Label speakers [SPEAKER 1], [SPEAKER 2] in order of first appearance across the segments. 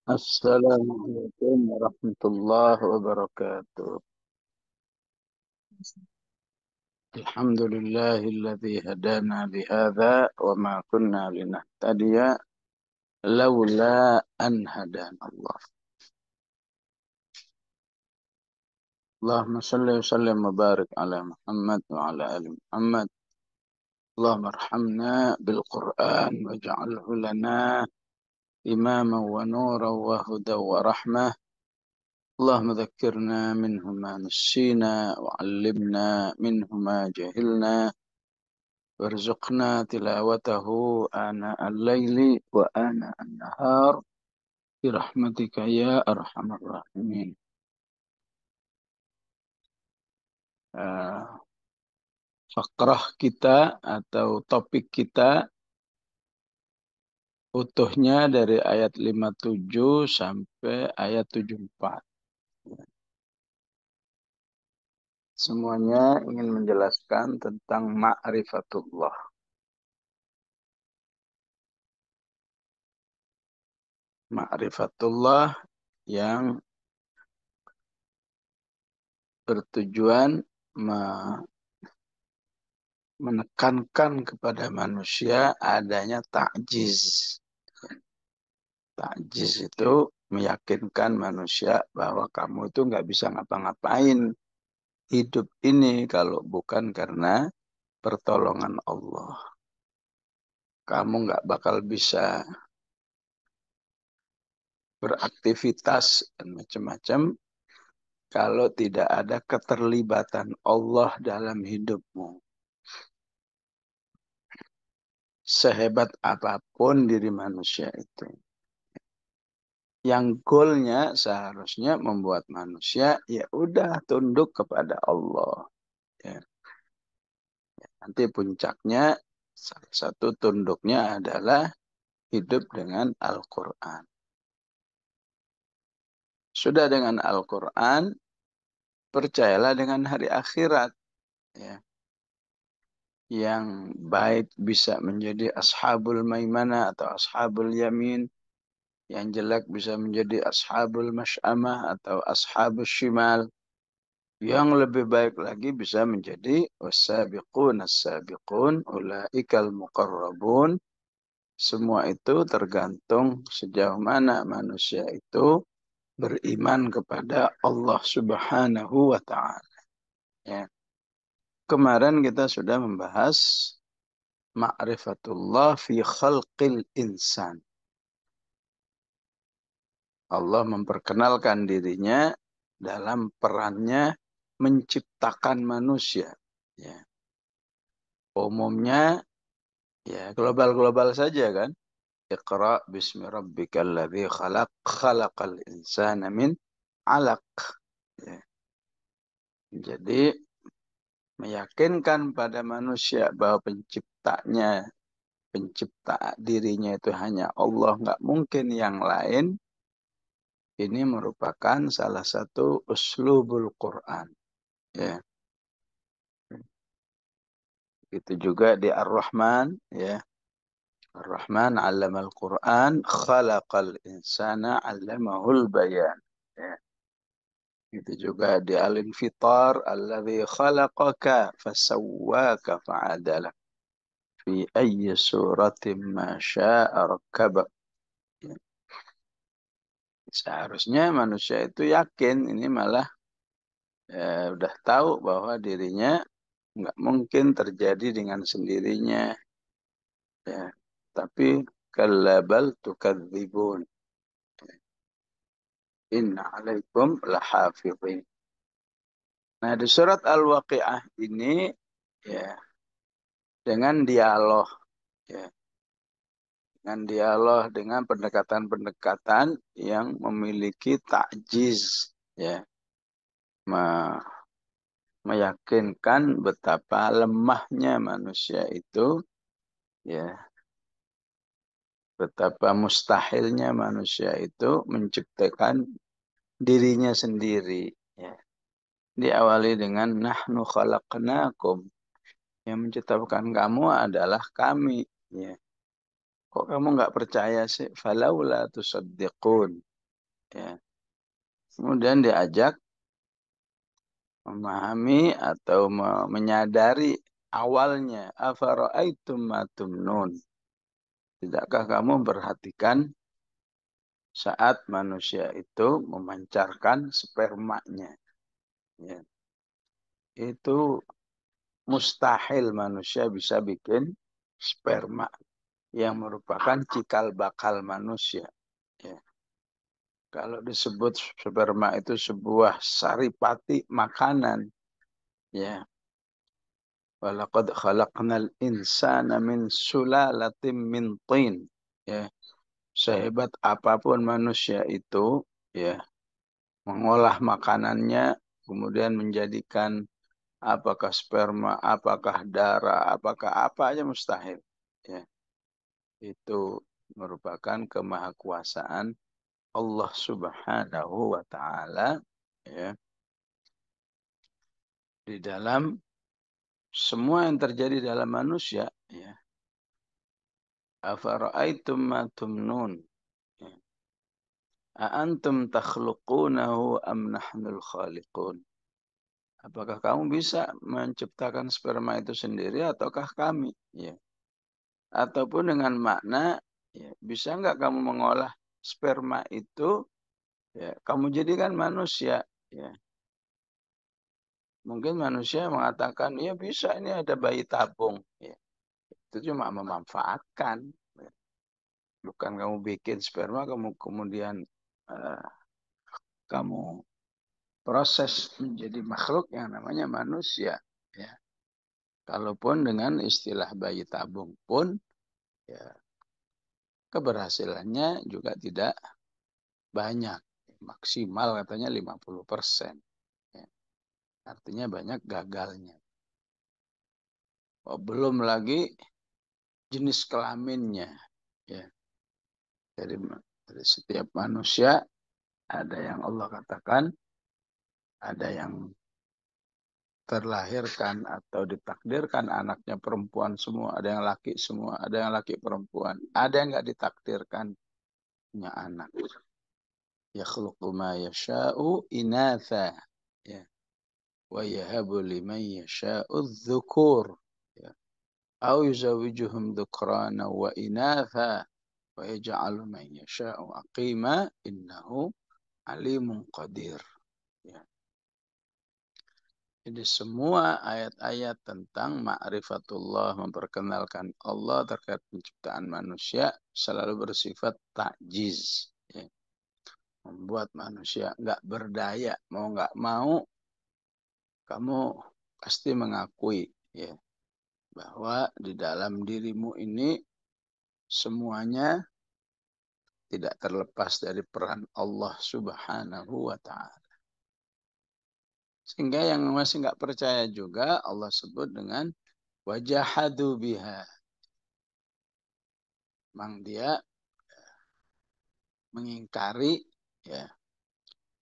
[SPEAKER 1] Assalamualaikum warahmatullahi wabarakatuh. Alhamdulillahilladzi hadana bihadza wa ma kunna linahtadiya laula an hadana Allah. Allahumma shalli wa sallim wa barik ala Muhammad wa ala ali Muhammad. Allahumma arhamna bil Qur'an waj'alhu lana imaman wa nuran wa hudan wa rahmah. اللهم ذكرنا منه ما نسينا وعلمنا منه ما جهلنا وارزقنا تلاوته آناء الليل وآناء النهار برحمتك يا أرحم الراحمين. Fakrah kita atau topik kita utuhnya dari ayat 57 sampai ayat 74. Semuanya ingin menjelaskan tentang ma'rifatullah. Ma'rifatullah yang bertujuan menekankan kepada manusia adanya ta'jiz. Ta'jiz itu meyakinkan manusia bahwa kamu itu nggak bisa ngapa-ngapain hidup ini kalau bukan karena pertolongan Allah. Kamu nggak bakal bisa beraktivitas dan macam-macam kalau tidak ada keterlibatan Allah dalam hidupmu. Sehebat apapun diri manusia itu. Yang goalnya seharusnya membuat manusia ya udah tunduk kepada Allah. Ya. Nanti puncaknya salah satu tunduknya adalah hidup dengan Al-Quran. Sudah dengan Al-Quran, percayalah dengan hari akhirat. Ya. Yang baik bisa menjadi ashabul maimana atau ashabul yamin. Yang jelek bisa menjadi ashabul masy'amah atau ashabul shimal. Yang lebih baik lagi bisa menjadi was-sabiqun as-sabiqun ulaikal muqarrabun. Semua itu tergantung sejauh mana manusia itu beriman kepada Allah Subhanahu wa taala. Ya. Kemarin kita sudah membahas ma'rifatullah fi khalqil insan. Allah memperkenalkan dirinya dalam perannya menciptakan manusia. Ya. Umumnya ya global-global saja kan. Iqra bismi rabbikal ladzi khalaq khalaqal insana min 'alaq. Ya. Jadi meyakinkan pada manusia bahwa pencipta dirinya itu hanya Allah, nggak mungkin yang lain. Ini merupakan salah satu uslubul Quran. Ya. Itu juga di Ar-Rahman, ya. Ar-Rahman 'allamal Quran, khalaqal insana 'allamahul bayan. Ya. Itu juga di Al-Infitar, alladzi khalaqaka fasawwaka fa'adalak fi ayyi suratin ma syaa rakkabak. Ya. Seharusnya manusia itu yakin, ini malah udah tahu bahwa dirinya nggak mungkin terjadi dengan sendirinya. Ya. Tapi kallabal tukadzibun. Inna alaikum lahafidhin. Nah, di surat Al-Waqi'ah ini ya dengan dialog ya, dengan dialog dengan pendekatan-pendekatan yang memiliki takjiz ya, meyakinkan betapa lemahnya manusia itu ya, betapa mustahilnya manusia itu menciptakan dirinya sendiri ya. Diawali dengan nahnu khalaqnakum, yang menciptakan kamu adalah kami ya. Kok kamu nggak percaya sih? Falaula tusaddiqun. Ya. Kemudian diajak memahami atau menyadari awalnya. Afara'aitum ma tumnun. Tidakkah kamu perhatikan saat manusia itu memancarkan spermanya? Ya. Itu mustahil manusia bisa bikin sperma yang merupakan cikal bakal manusia. Ya. Kalau disebut sperma itu sebuah saripati makanan, ya. Walaqad khalaqnal insana min sulalatin min tin. Ya, sehebat apapun manusia itu, ya, mengolah makanannya, kemudian menjadikan apakah sperma, apakah darah, apakah apa aja mustahil. Ya, itu merupakan kemahakuasaan Allah Subhanahu wa taala, ya, di dalam semua yang terjadi dalam manusia, ya. Afara'aitum ma tumnun. Ya. A'antum takhluqunahu am nahnul khaliqun. Apakah kamu bisa menciptakan sperma itu sendiri ataukah kami? Ya. Ataupun dengan makna, ya, bisa nggak kamu mengolah sperma itu, ya, kamu jadikan manusia? Ya. Mungkin manusia mengatakan, ya bisa, ini ada bayi tabung. Ya. Itu cuma memanfaatkan. Ya. Bukan kamu bikin sperma, kamu kemudian uh, kamu proses menjadi makhluk yang namanya manusia. Ya. Kalaupun dengan istilah bayi tabung pun, ya, keberhasilannya juga tidak banyak. Maksimal katanya 50%. Ya. Artinya banyak gagalnya. Oh, belum lagi jenis kelaminnya. Ya. Jadi dari setiap manusia ada yang Allah katakan, ada yang terlahirkan atau ditakdirkan anaknya perempuan semua, ada yang laki semua, ada yang laki perempuan, ada yang nggak ditakdirkan punya anak. Yakhluqu ma yasha'u inatha, ya, wa yahabu liman yasha'u dzukur, ya, au yuzawijuhum dzukrana wa inatha wa yaj'alu man yasha'u aqima innahu alimun qadir. Ya. Jadi semua ayat-ayat tentang ma'rifatullah, memperkenalkan Allah terkait penciptaan manusia, selalu bersifat takjiz. Ya. Membuat manusia nggak berdaya. Mau nggak mau, kamu pasti mengakui, ya, bahwa di dalam dirimu ini semuanya tidak terlepas dari peran Allah Subhanahu wa Ta'ala. Sehingga yang masih nggak percaya juga Allah sebut dengan wajahadu biha. Memang dia mengingkari, ya,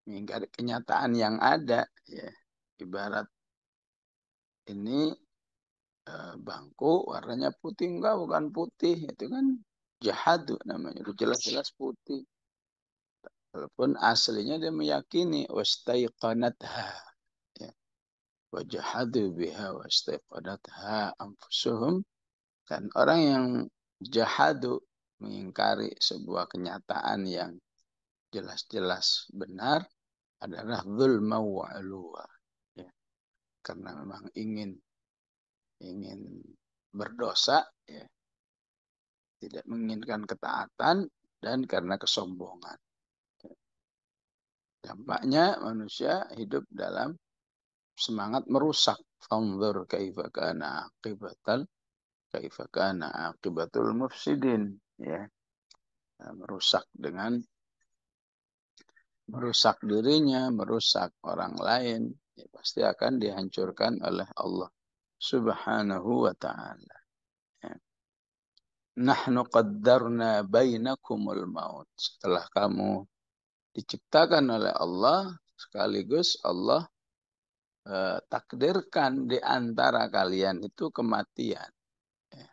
[SPEAKER 1] mengingkari kenyataan yang ada, ya. Ibarat ini bangku warnanya putih, enggak, bukan putih, itu kan jahadu namanya, itu jelas-jelas putih. Walaupun aslinya dia meyakini wastaiqanatha, ya, wajahadu biha wastaiqanatha anfusuhum. Dan orang yang jahadu, mengingkari sebuah kenyataan yang jelas-jelas benar, adalah zulma wa alwa. Ya. Karena memang ingin berdosa, ya, tidak menginginkan ketaatan, dan karena kesombongan. Ya. Dampaknya manusia hidup dalam semangat merusak. Fanzur kaifa kana aqibatul mufsidin, ya. Nah, merusak dengan merusak dirinya, merusak orang lain, ya, pasti akan dihancurkan oleh Allah Subhanahu wa ta'ala. Ya. Nahnu qaddarna bainakumul maut. Setelah kamu diciptakan oleh Allah, sekaligus Allah takdirkan di antara kalian itu kematian. Ya.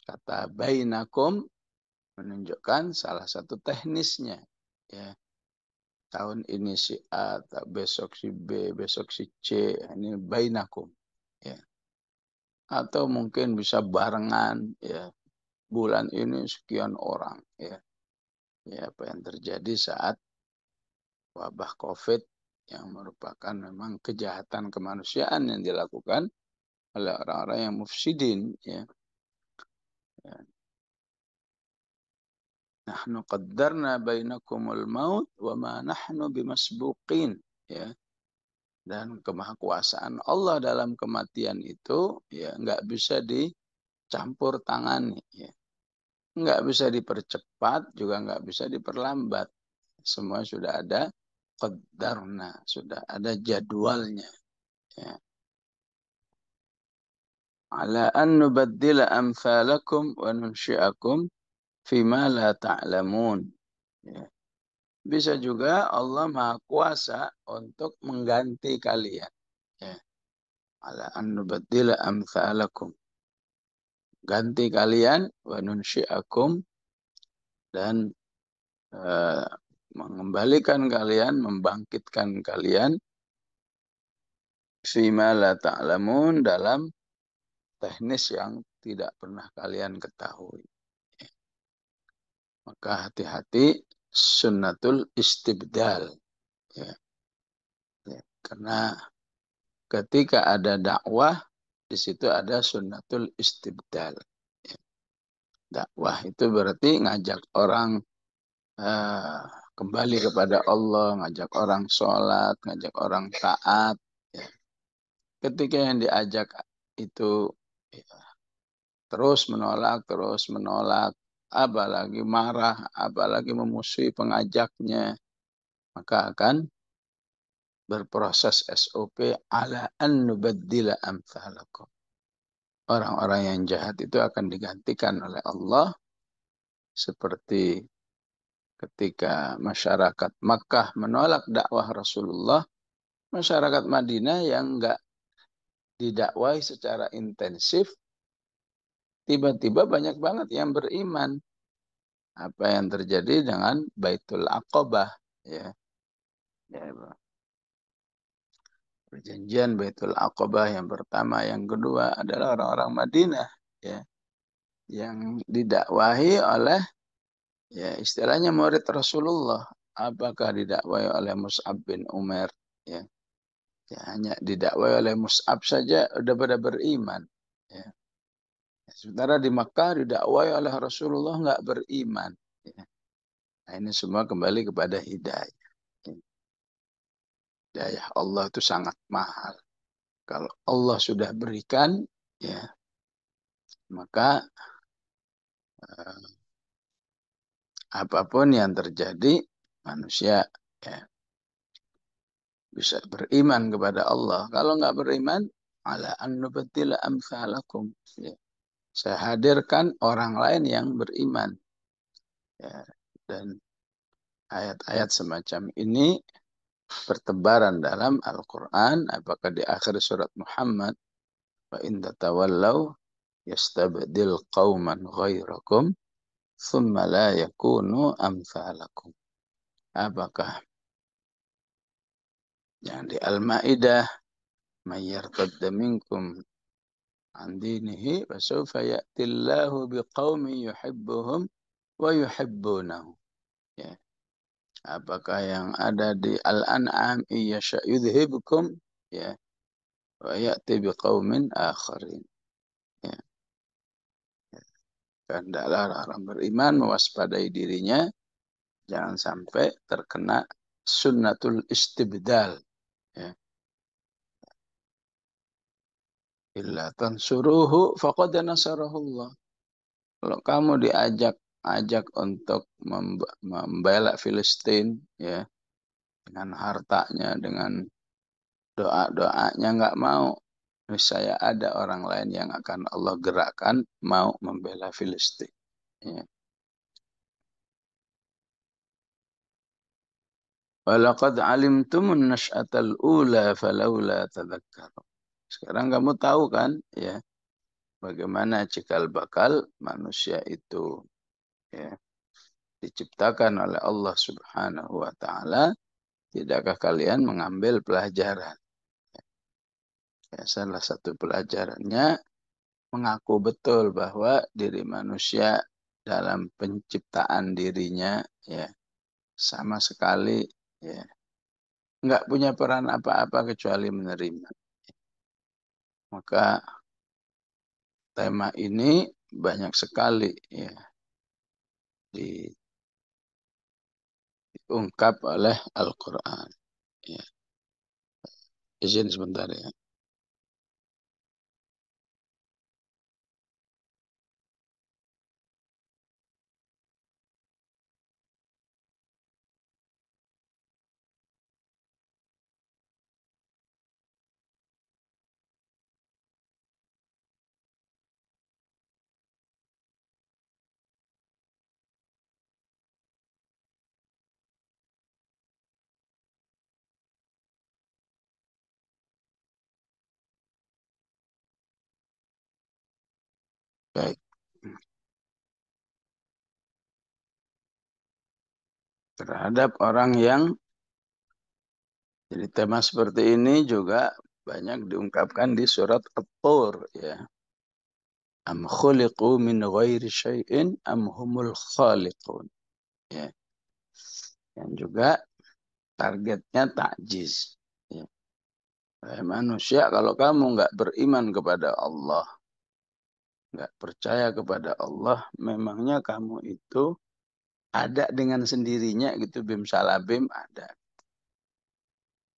[SPEAKER 1] Kata bainakum, menunjukkan salah satu teknisnya. Ya, tahun ini si A, besok si B, besok si C, ini bainakum. Ya. Atau mungkin bisa barengan, ya, bulan ini sekian orang. Ya, ya apa yang terjadi saat wabah COVID yang merupakan memang kejahatan kemanusiaan yang dilakukan oleh orang-orang yang mufsidin. Ya. Ya. Nahnu qaddarna bainakumul maut wa ma nahnu bimasbuqin. Ya. Dan kemahakuasaan Allah dalam kematian itu ya nggak bisa dicampur tangani. Ya. Nggak bisa dipercepat, juga nggak bisa diperlambat. Semua sudah ada qaddarna, sudah ada jadwalnya. Ya. Ala an nubaddila amthalakum wa nunsyi'akum fima la ta'lamun. Ya. Bisa juga Allah Maha Kuasa untuk mengganti kalian. Ya. Ala an nubaddila amthalakum. Ganti kalian wa nunsyi'akum dan uh, mengembalikan kalian, membangkitkan kalian fima la ta'lamun dalam teknis yang tidak pernah kalian ketahui. Maka hati-hati sunnatul istibdal. Ya. Ya. Karena ketika ada dakwah, di situ ada sunnatul istibdal. Ya. Dakwah itu berarti ngajak orang uh, kembali kepada Allah, ngajak orang sholat, ngajak orang taat. Ya. Ketika yang diajak itu ya, terus menolak, apalagi marah, apalagi memusuhi pengajaknya, maka akan berproses SOP ala an nubaddila amthalakum. Orang-orang yang jahat itu akan digantikan oleh Allah seperti ketika masyarakat Makkah menolak dakwah Rasulullah, masyarakat Madinah yang enggak didakwai secara intensif, tiba-tiba banyak banget yang beriman. Apa yang terjadi dengan Baitul Aqabah? Ya, ya, perjanjian Baitul Aqabah yang pertama, yang kedua adalah orang-orang Madinah, ya, yang didakwahi oleh, ya, istilahnya murid Rasulullah. Apakah didakwahi oleh Mus'ab bin Umair? Ya, ya hanya didakwahi oleh Mus'ab saja udah pada beriman. Ya. Sementara di Makkah didakwahi oleh Rasulullah nggak beriman. Ya. Nah, ini semua kembali kepada hidayah. Hidayah Allah itu sangat mahal. Kalau Allah sudah berikan, ya, maka apapun yang terjadi, manusia ya, bisa beriman kepada Allah. Kalau nggak beriman, ala an nubaddila amsalakum. Ya. Saya hadirkan orang lain yang beriman. Ya. Dan ayat-ayat semacam ini bertebaran dalam Al-Quran. Apakah di akhir surat Muhammad, wa in tatawallaw yastabdil qauman ghairakum thumma la yakunu amsalakum. Apakah yang di Al-Maidah, may yartadda minkum an dinihi fasawfa ya'tillahu biqaumin yuhibbuhum wa yuhibbunahu. Ya. Apakah yang ada di Al-An'am, iyasha yudhibkum, ya, wa ya'ti biqaumin akharin. Ya. Hendaklah orang beriman mewaspadai dirinya jangan sampai terkena sunnatul istibdal. Ya. Illa tansuruhu faqad nasarahullah. Kalau kamu ajak untuk membela Filistin, ya, dengan hartanya, dengan doa-doanya nggak mau, saya ada orang lain yang akan Allah gerakkan mau membela Filistin. Ya. Walaqad alimtumun nash'atal ula falawla tadhakkarun. Sekarang kamu tahu kan, ya, bagaimana cikal bakal manusia itu, ya. diciptakan oleh Allah Subhanahu wa taala, tidakkah kalian mengambil pelajaran? Ya, salah satu pelajarannya mengaku betul bahwa diri manusia dalam penciptaan dirinya ya sama sekali ya nggak punya peran apa-apa kecuali menerima. Maka tema ini banyak sekali ya diungkap oleh Al-Quran. Ya, izin sebentar ya. Baik. Terhadap orang yang jadi tema seperti ini juga banyak diungkapkan di surat At-Tur ya. Am khuliqu min ghairi syai'in am humul khaliqun. Ya. Yang juga targetnya takjiz. Ya. Manusia kalau kamu nggak beriman kepada Allah, nggak percaya kepada Allah, memangnya kamu itu ada dengan sendirinya gitu bim salabim ada.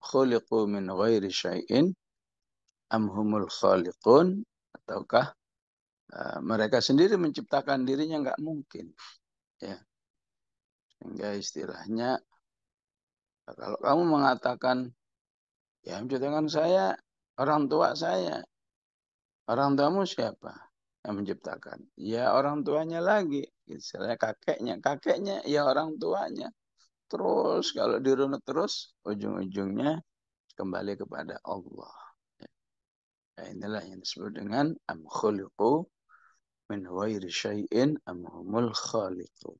[SPEAKER 1] Khuliqu min ghairi syai'in am humul khaliqun ataukah mereka sendiri menciptakan dirinya nggak mungkin ya. Sehingga istilahnya kalau kamu mengatakan ya menciptakan saya orang tua saya, orang tuamu siapa yang menciptakan? Ya orang tuanya lagi, istilahnya kakeknya, kakeknya ya orang tuanya. Terus kalau dirunut terus ujung-ujungnya kembali kepada Allah. Ya, inilah yang disebut dengan am khuliqu min ghairi syai'in am humul khaliqun.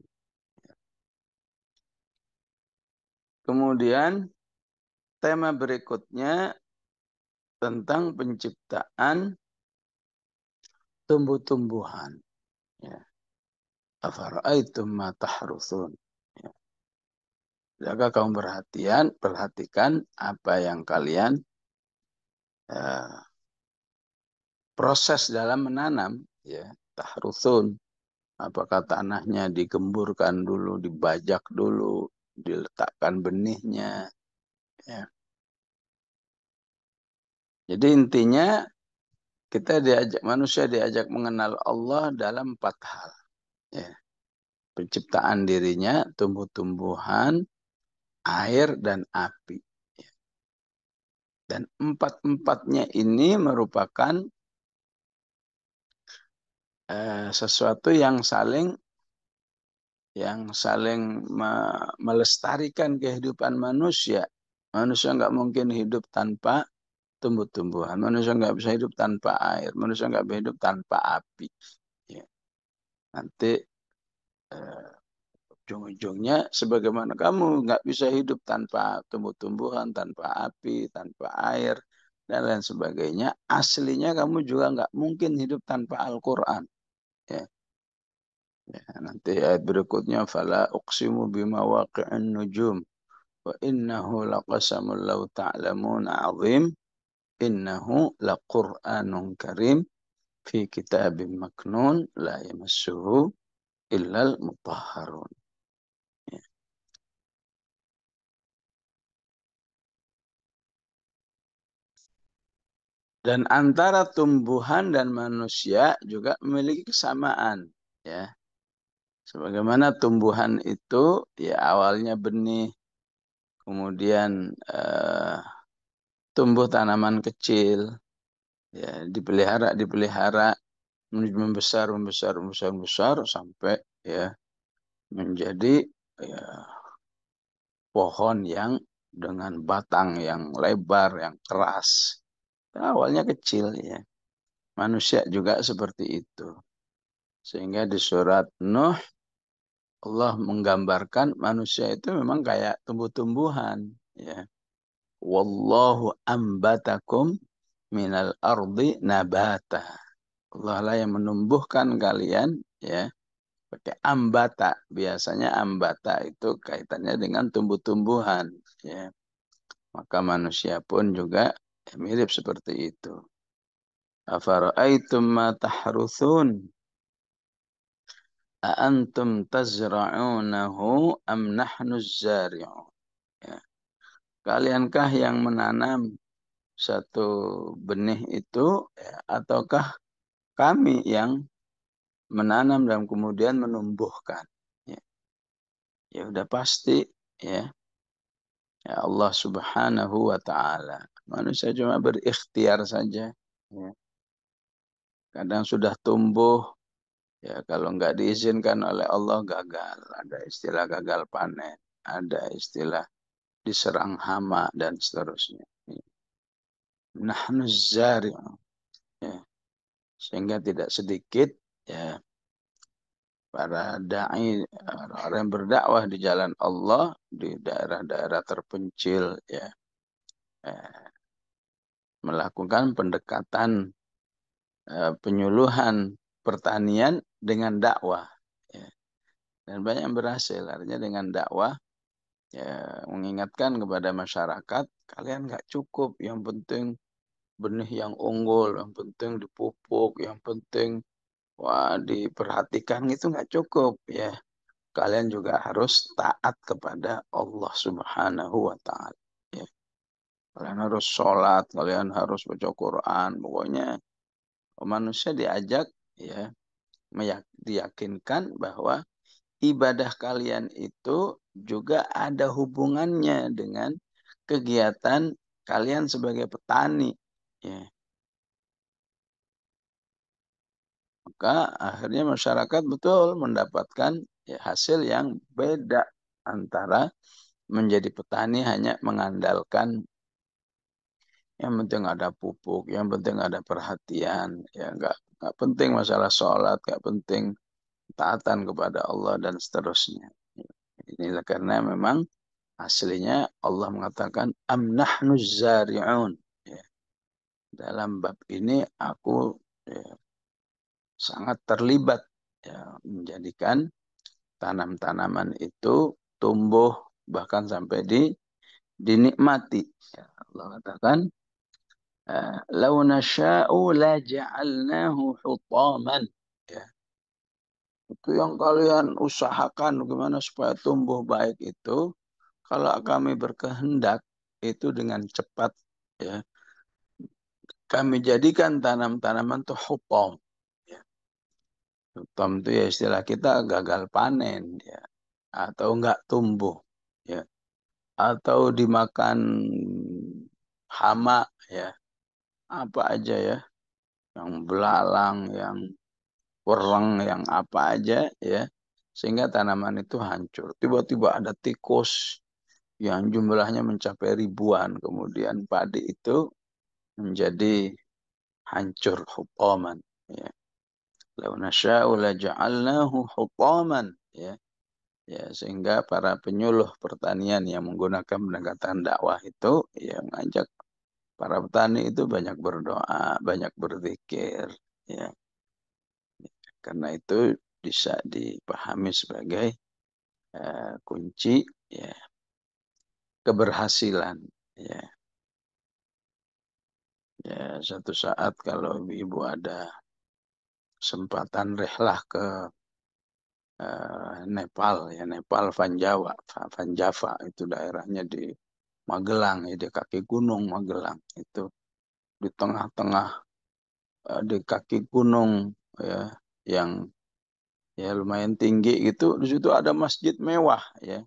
[SPEAKER 1] Kemudian tema berikutnya tentang penciptaan tumbuh-tumbuhan. Ya. Afara'aitum ma tahrusun. Ya. Jika kamu perhatikan apa yang kalian eh, proses dalam menanam. Ya. Tahrusun. Apakah tanahnya digemburkan dulu, dibajak dulu, diletakkan benihnya. Ya. Jadi intinya manusia diajak mengenal Allah dalam 4 hal. Ya. Penciptaan dirinya, tumbuh-tumbuhan, air, dan api. Ya. Dan empat-empatnya ini merupakan sesuatu yang saling melestarikan kehidupan manusia. Manusia nggak mungkin hidup tanpa tumbuh-tumbuhan. Manusia nggak bisa hidup tanpa air. Manusia nggak bisa hidup tanpa api. Ya. Nanti eh, ujung-ujungnya sebagaimana kamu nggak bisa hidup tanpa tumbuh-tumbuhan, tanpa api, tanpa air, dan lain sebagainya. Aslinya kamu juga nggak mungkin hidup tanpa Al-Quran. Ya. Ya, nanti ayat berikutnya fala uqsimu bima waqi'un nujum wa innahu laqasamul law ta'lamun azim innahu laqur'anun karim fi kitabim maknun la yamassuhu illal mutahharun. Ya. Dan antara tumbuhan dan manusia juga memiliki kesamaan. Ya, sebagaimana tumbuhan itu ya awalnya benih, kemudian tumbuh tanaman kecil, ya dipelihara, membesar, membesar, membesar, membesar sampai ya menjadi ya, pohon yang dengan batang yang lebar, yang keras. Awalnya kecil ya. Manusia juga seperti itu. Sehingga di surat Nuh Allah menggambarkan manusia itu memang kayak tumbuh-tumbuhan, ya. Wallahu ambatakum minal ardi nabata. Allah lah yang menumbuhkan kalian, ya, pakai ambata. Biasanya ambata itu kaitannya dengan tumbuh-tumbuhan, ya. Maka manusia pun juga mirip seperti itu. Afara'aitum ma tahruthun Aantum tazra'unahu am nahnu zari'un. Ya. Kaliankah yang menanam satu benih itu, ya, ataukah kami yang menanam dan kemudian menumbuhkan? Ya, ya udah pasti, ya, ya Allah Subhanahu wa taala. Manusia cuma berikhtiar saja. Ya. Kadang sudah tumbuh, ya kalau nggak diizinkan oleh Allah gagal. Ada istilah gagal panen, ada istilah diserang hama dan seterusnya. Nahnu zari'un. Ya. Sehingga tidak sedikit, ya, para dai, orang yang berdakwah di jalan Allah di daerah-daerah terpencil, ya, eh, melakukan pendekatan, penyuluhan pertanian dengan dakwah, ya. Dan banyak yang berhasil. Artinya dengan dakwah, ya, mengingatkan kepada masyarakat, kalian nggak cukup, yang penting benih yang unggul, yang penting dipupuk, yang penting wah diperhatikan, itu nggak cukup, ya. Kalian juga harus taat kepada Allah Subhanahu wa taala. Ya. Kalian harus sholat, kalian harus baca Quran. Pokoknya manusia diajak, ya, diyakinkan bahwa ibadah kalian itu juga ada hubungannya dengan kegiatan kalian sebagai petani. Ya. Maka akhirnya masyarakat betul mendapatkan, ya, hasil yang beda antara menjadi petani hanya mengandalkan yang penting ada pupuk, yang penting ada perhatian, ya nggak penting masalah sholat, nggak penting taatan kepada Allah dan seterusnya. Inilah karena memang aslinya Allah mengatakan am nahnu zari'un. Ya, dalam bab ini aku, ya, sangat terlibat, ya, menjadikan tanam-tanaman itu tumbuh bahkan sampai dinikmati. Ya, Allah katakan, "Lau nasya'u la ja'alnahu hutaman." Ya, itu yang kalian usahakan bagaimana supaya tumbuh baik itu, kalau kami berkehendak itu dengan cepat, ya, kami jadikan tanam-tanaman itu hutam. Ya. Hutam itu ya istilah kita gagal panen, ya, atau enggak tumbuh, ya, atau dimakan hama, ya, apa aja, ya, yang belalang, yang wereng, yang apa aja, ya, sehingga tanaman itu hancur. Tiba-tiba ada tikus yang jumlahnya mencapai ribuan, kemudian padi itu menjadi hancur hutaman, ya. Lau nasya'u la ja'alnahu hutaman, ya. Ya, sehingga para penyuluh pertanian yang menggunakan pendekatan dakwah itu, ya, mengajak para petani itu banyak berdoa, banyak berzikir, ya. Karena itu bisa dipahami sebagai, kunci, ya, keberhasilan, ya. Ya, suatu saat kalau ibu ada kesempatan rehlah ke, Nepal, ya, Nepal Van Jawa, Van Java itu daerahnya di Magelang, ya, di kaki gunung Magelang itu, di tengah-tengah, di kaki gunung, ya, yang, ya, lumayan tinggi gitu, di situ ada masjid mewah, ya,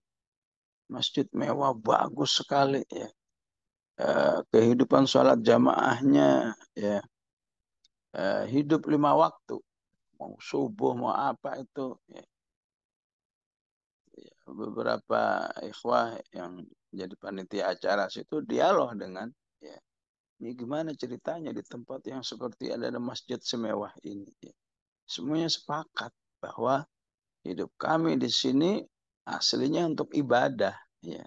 [SPEAKER 1] masjid mewah bagus sekali, ya. Kehidupan sholat jamaahnya, ya, hidup 5 waktu, mau subuh mau apa itu, ya. Beberapa ikhwah yang jadi panitia acara situ dialog dengan, ya, ini gimana ceritanya di tempat yang seperti ada masjid semewah ini, ya. Semuanya sepakat bahwa Hidup kami di sini aslinya untuk ibadah. Ya.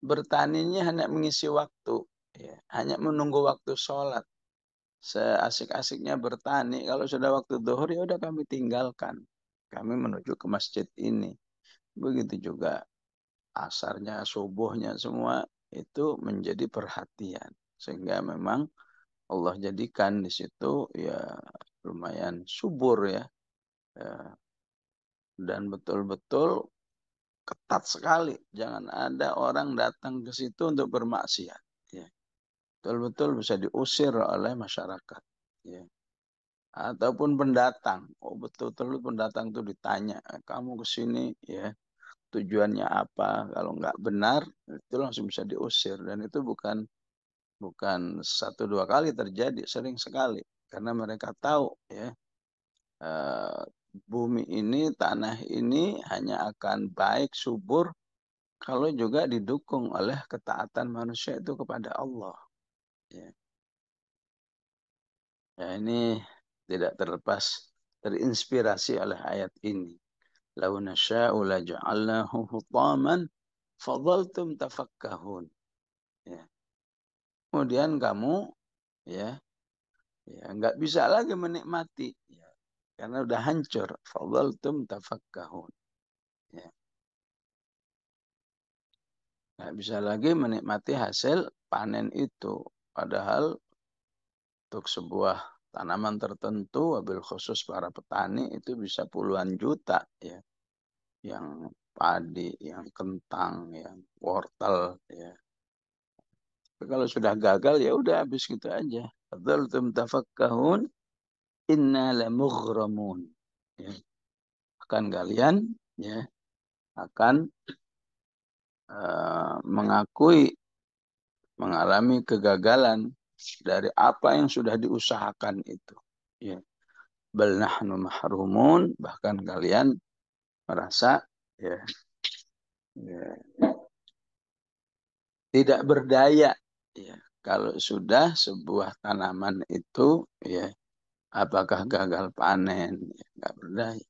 [SPEAKER 1] Bertaninya hanya mengisi waktu. Ya. Hanya menunggu waktu sholat. Seasik-asiknya bertani. Kalau sudah waktu zuhur, ya udah kami tinggalkan. Kami menuju ke masjid ini. Begitu juga asarnya, subuhnya semua itu menjadi perhatian. Sehingga memang Allah jadikan di situ ya lumayan subur ya. Ya, dan betul-betul ketat sekali. Jangan ada orang datang ke situ untuk bermaksiat. Ya. Betul-betul bisa diusir oleh masyarakat. Ya. Ataupun pendatang. Oh betul-betul pendatang itu ditanya, kamu ke sini ya tujuannya apa? Kalau nggak benar itu langsung bisa diusir. Dan itu bukan satu dua kali terjadi, sering sekali. Karena mereka tahu ya eh, bumi ini, tanah ini hanya akan baik, subur kalau juga didukung oleh ketaatan manusia itu kepada Allah. Ya, ya ini tidak terlepas terinspirasi oleh ayat ini. Lau nasya'u laja'alnahu hutaman fadhaltum tafakkahun. Ya. Kemudian kamu ya nggak bisa lagi menikmati ya, karena udah hancur. Fadhaltum tafakkahun. Ya. Nggak bisa lagi menikmati hasil panen itu. Padahal untuk sebuah tanaman tertentu, wabil khusus para petani itu bisa puluhan juta ya. Yang padi, yang kentang, yang wortel ya. Tapi kalau sudah gagal ya udah habis gitu aja. Fadzaltum tafakkahun inna lamughramun. Ya. Akan kalian ya akan mengakui mengalami kegagalan dari apa yang sudah diusahakan itu. Ya. Bal nahnu mahrumun, bahkan kalian merasa ya, ya tidak berdaya ya. Kalau sudah sebuah tanaman itu ya apakah gagal panen ya, nggak berdaya.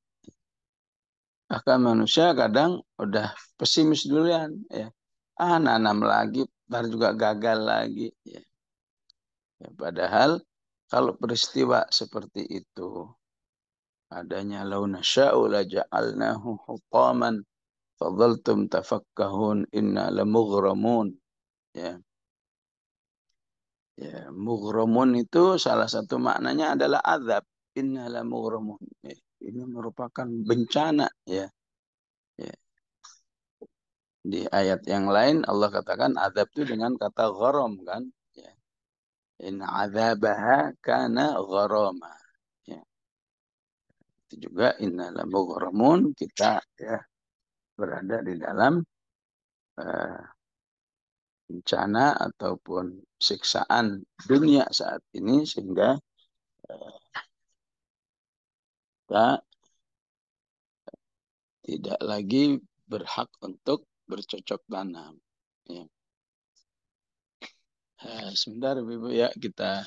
[SPEAKER 1] Bahkan manusia kadang udah pesimis duluan ya. Ah nanam lagi, ntar juga gagal lagi ya. Ya, padahal kalau peristiwa seperti itu adanya lau nasya'u la ja'alnahu hutaman fadhaltum tafakkahun inna lamughramun ya. Ya, mughramun itu salah satu maknanya adalah azab. Inna lamughramun. Ya, ini merupakan bencana ya. Ya. Di ayat yang lain Allah katakan azab itu dengan kata gharam kan ya. In azabaha kana gharama. Ya. Itu juga inna lamughramun kita ya berada di dalam uh, bencana ataupun siksaan dunia saat ini sehingga uh, kita tidak lagi berhak untuk bercocok tanam. Ya. Sebentar Ibu ya kita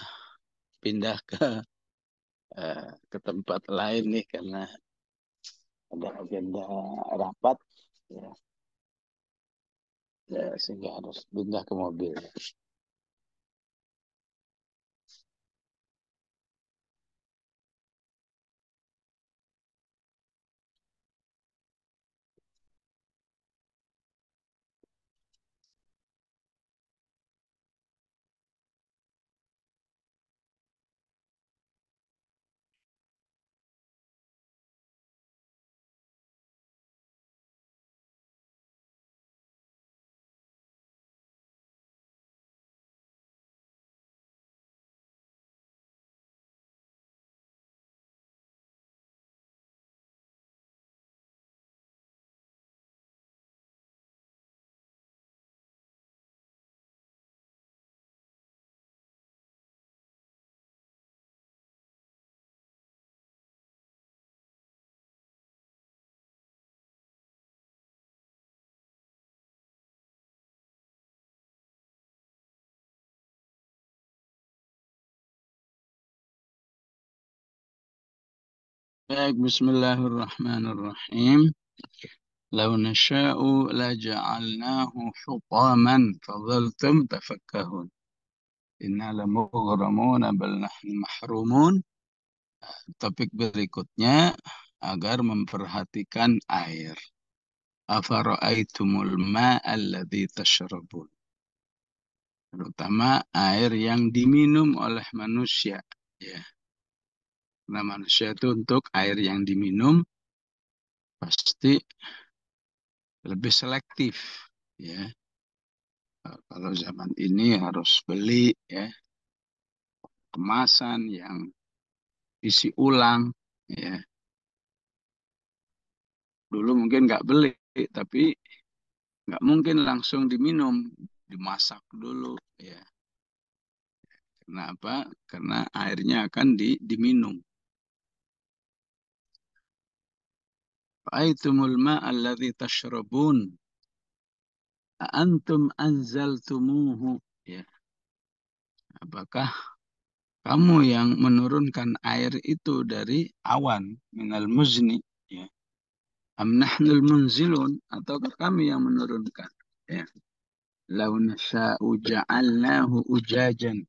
[SPEAKER 1] pindah ke tempat lain nih karena ada agenda rapat ya, ya sehingga harus pindah ke mobil. Baik, Bismillahirrahmanirrahim. Lau nasha'u la ja'alnahu hutaman fadhaltum tafakkahun. Inna lamughramuna bal nahnu mahrumun. Topik berikutnya agar memperhatikan air. Afara'aitumul ma'a alladhi tashrabun. Terutama air yang diminum oleh manusia. Ya, karena manusia itu untuk air yang diminum pasti lebih selektif. Ya, kalau zaman ini harus beli ya kemasan yang isi ulang. Ya, dulu mungkin nggak beli, tapi nggak mungkin langsung diminum, dimasak dulu. Ya, kenapa? Karena airnya akan diminum. Aitumul ma' alladhi tashrabun. Antum anzaltumuhu. Ya, apakah kamu yang menurunkan air itu dari awan minal muzni? Ya. Am nahnul munzilun, ataukah kami yang menurunkan? Ya. Lau nasya'u ja'alnahu ujajan.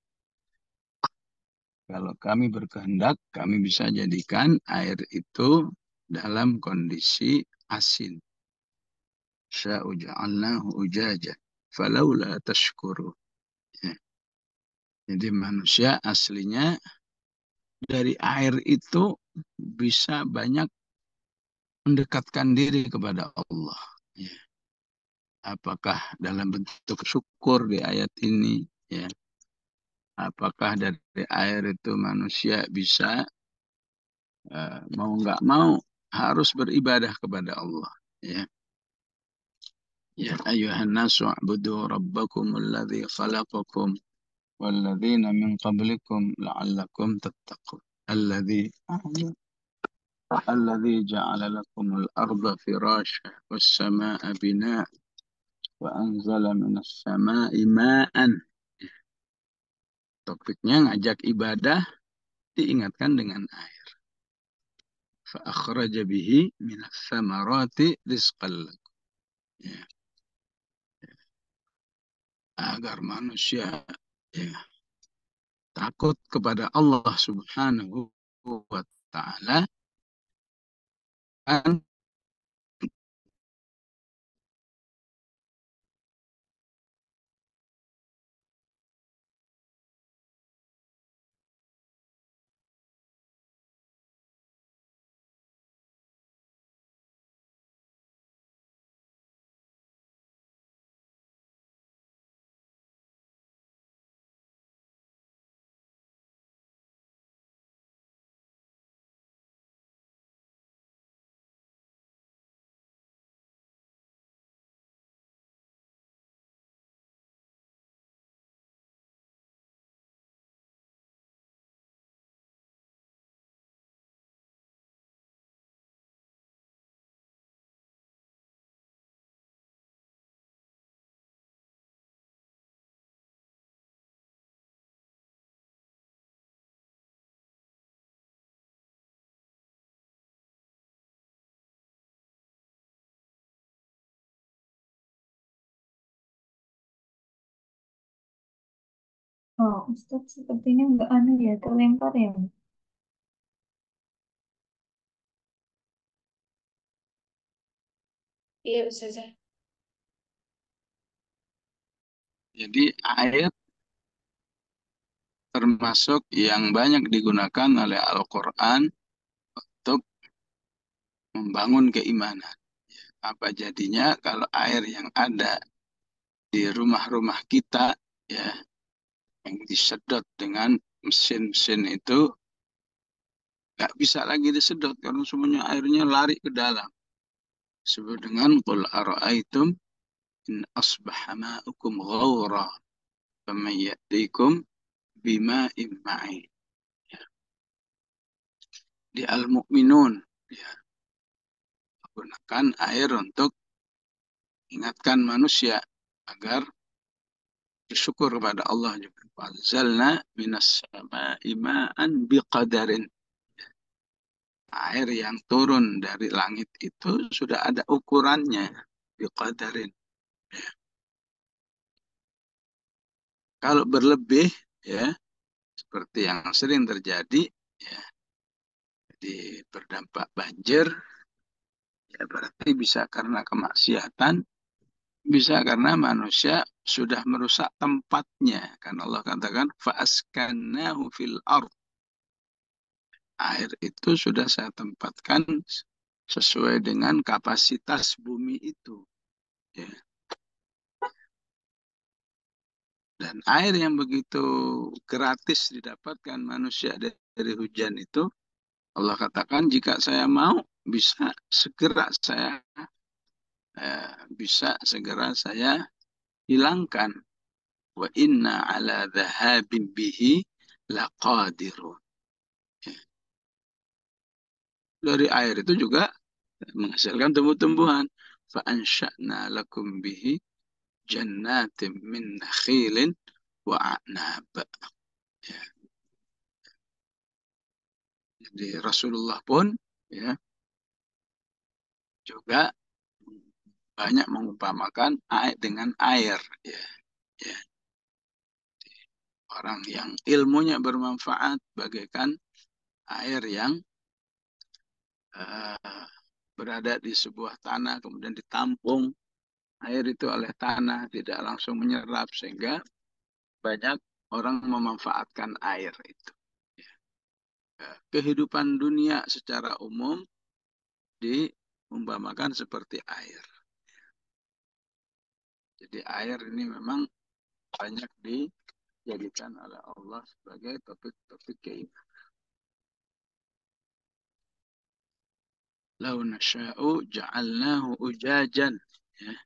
[SPEAKER 1] Kalau kami berkehendak, kami bisa jadikan air itu dalam kondisi asin. Sya'u ja'alnahu ujajan. Falaula tashkuru. Ya. Jadi manusia aslinya dari air itu bisa banyak mendekatkan diri kepada Allah. Ya. Apakah dalam bentuk syukur di ayat ini, ya. Apakah dari air itu manusia bisa mau nggak mau harus beribadah kepada Allah. Ya. Ya ayuhan nasu a'budu rabbakum alladhi khalaqakum walladzina min qablikum la'allakum tattaqun. Alladhi الذي جعل لكم الأرض فراشا والسماء بناء وأنزل من السماء ماء. Topiknya ngajak ibadah diingatkan dengan air. فأخرج به من الثمرات رزقا لكم. Ya, agar manusia ya, takut kepada Allah Subhanahu wa Ta'ala dan
[SPEAKER 2] Oh, Ustadz sepertinya nggak aneh ya, terlempar ya. Iya, Ustazah.
[SPEAKER 1] jadi air termasuk yang banyak digunakan oleh Al-Quran untuk membangun keimanan. Apa jadinya kalau air yang ada di rumah-rumah kita ya yang disedot dengan mesin-mesin itu nggak bisa lagi disedot karena semuanya airnya lari ke dalam. Sebut dengan qul ara'aitum in asbaha ma'ukum ghaura faman ya'tikum bima'in ma'in. Ya. Di Al-Mu'minun ya, gunakan air untuk ingatkan manusia agar bersyukur kepada Allah juga. Fa'anzalna minas sama'i ma'an biqadarin. Air yang turun dari langit itu sudah ada ukurannya, biqadarin. Kalau berlebih, ya, seperti yang sering terjadi, ya, jadi berdampak banjir, ya berarti bisa karena kemaksiatan, bisa karena manusia sudah merusak tempatnya. Karena Allah katakan, fa'askannahu fil ard. Air itu sudah saya tempatkan sesuai dengan kapasitas bumi itu. Ya. Dan air yang begitu gratis didapatkan manusia dari hujan itu, Allah katakan jika saya mau bisa segera saya hilangkan. Wa inna ala dhahabin bihi laqadirun. Dari air itu juga menghasilkan tumbuh-tumbuhan. Fa'ansha'na lakum bihi jannatin min nakhilin wa a'nab. Ya. Jadi Rasulullah pun, ya, juga banyak mengumpamakan air dengan air. Ya. Ya. Orang yang ilmunya bermanfaat bagaikan air yang uh, berada di sebuah tanah kemudian ditampung air itu oleh tanah, tidak langsung menyerap sehingga banyak orang memanfaatkan air itu. Kehidupan dunia secara umum diumpamakan seperti air. Jadi air ini memang banyak dijadikan oleh Allah sebagai topik-topik keimanan. Lau nasya'u ja'alnahu ujajan. Ya.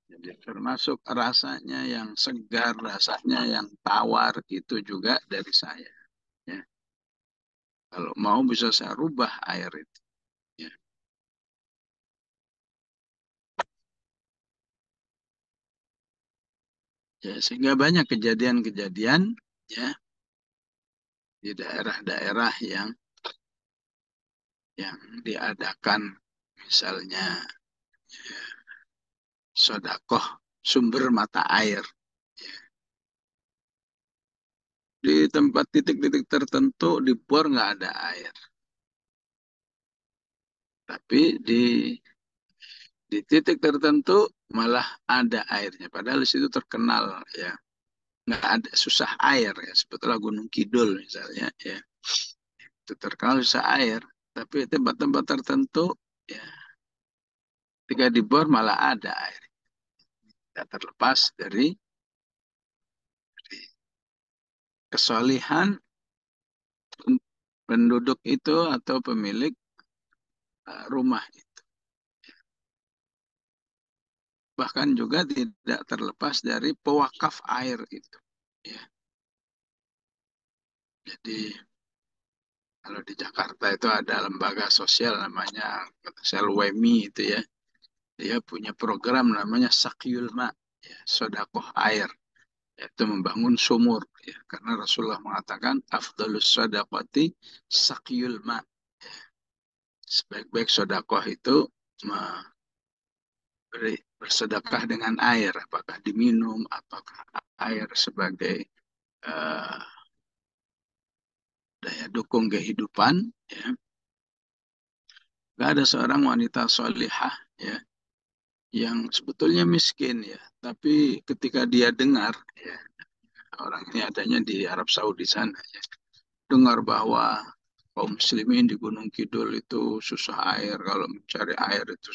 [SPEAKER 1] Jadi termasuk rasanya yang segar, rasanya yang tawar itu juga dari saya. Ya. Kalau mau bisa saya rubah air itu. Ya. Ya, sehingga banyak kejadian-kejadian, ya, di daerah-daerah yang diadakan misalnya, ya, sodakoh sumber mata air. Ya. Di tempat titik-titik tertentu di bor nggak ada air. Tapi di titik tertentu malah ada airnya. Padahal di situ terkenal, ya, nggak ada susah air, ya. Sebetulnya Gunung Kidul misalnya, ya, itu terkenal susah air. Tapi tempat-tempat tertentu, ya, ketika dibor malah ada air. Tidak terlepas dari kesolihan penduduk itu atau pemilik rumah itu. Bahkan juga tidak terlepas dari pewakaf air itu. Ya. Jadi kalau di Jakarta itu ada lembaga sosial namanya Sel WMI itu, ya. Dia punya program namanya Sakyul Ma, ya, sodakoh air, yaitu membangun sumur. Ya. Karena Rasulullah mengatakan afdalus sodakoti Sakyul Ma. Ya. Sebaik-baik sodakoh itu bersedekah dengan air, apakah diminum, apakah air sebagai uh, daya dukung kehidupan. Ya. Gak ada seorang wanita solihah, ya, yang sebetulnya miskin, ya, tapi ketika dia dengar, ya, orang ini adanya di Arab Saudi sana, ya, dengar bahwa kaum muslimin di Gunung Kidul itu susah air, kalau mencari air itu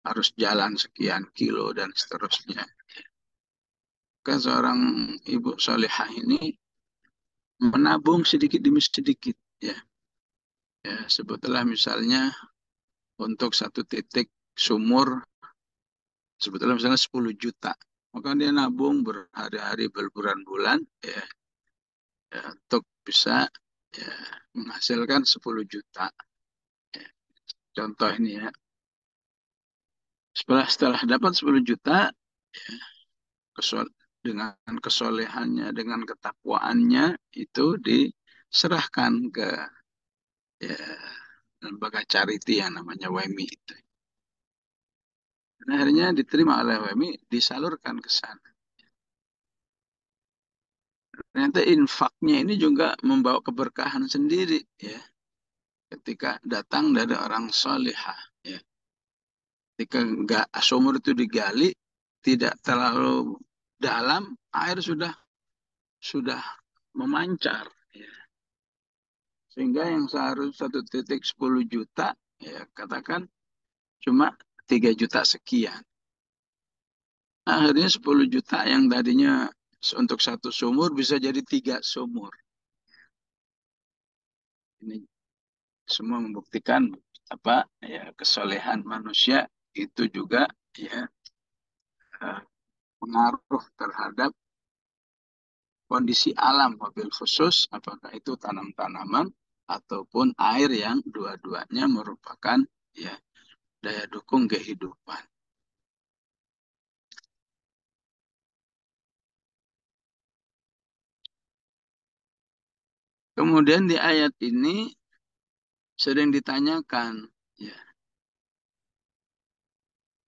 [SPEAKER 1] harus jalan sekian kilo dan seterusnya. Kan seorang ibu solihah ini menabung sedikit demi sedikit, ya. Ya, sebetulnya misalnya untuk satu titik sumur, sebetulnya misalnya 10 juta. Maka dia nabung berhari-hari, berbulan-bulan, ya, ya, untuk bisa, ya, menghasilkan 10 juta. Ya. Contoh ini, ya. Setelah dapat 10 juta, ya, dengan kesolehannya, dengan ketakwaannya, itu diserahkan ke, ya, lembaga charity yang namanya WMI itu. Dan akhirnya diterima oleh WMI, disalurkan ke sana. Ternyata infaknya ini juga membawa keberkahan sendiri ya. Ketika datang dari orang solihah ya. Ketika enggak sumur itu digali tidak terlalu dalam, air sudah memancar ya. Sehingga yang seharusnya 1,10 juta ya katakan cuma 3 juta sekian. Akhirnya 10 juta yang tadinya untuk satu sumur bisa jadi 3 sumur. Ini semua membuktikan apa ya kesolehan manusia itu juga ya eh, pengaruh terhadap kondisi alam, mobil khusus apakah itu tanam-tanaman ataupun air yang dua-duanya merupakan ya daya dukung kehidupan. Kemudian di ayat ini sering ditanyakan ya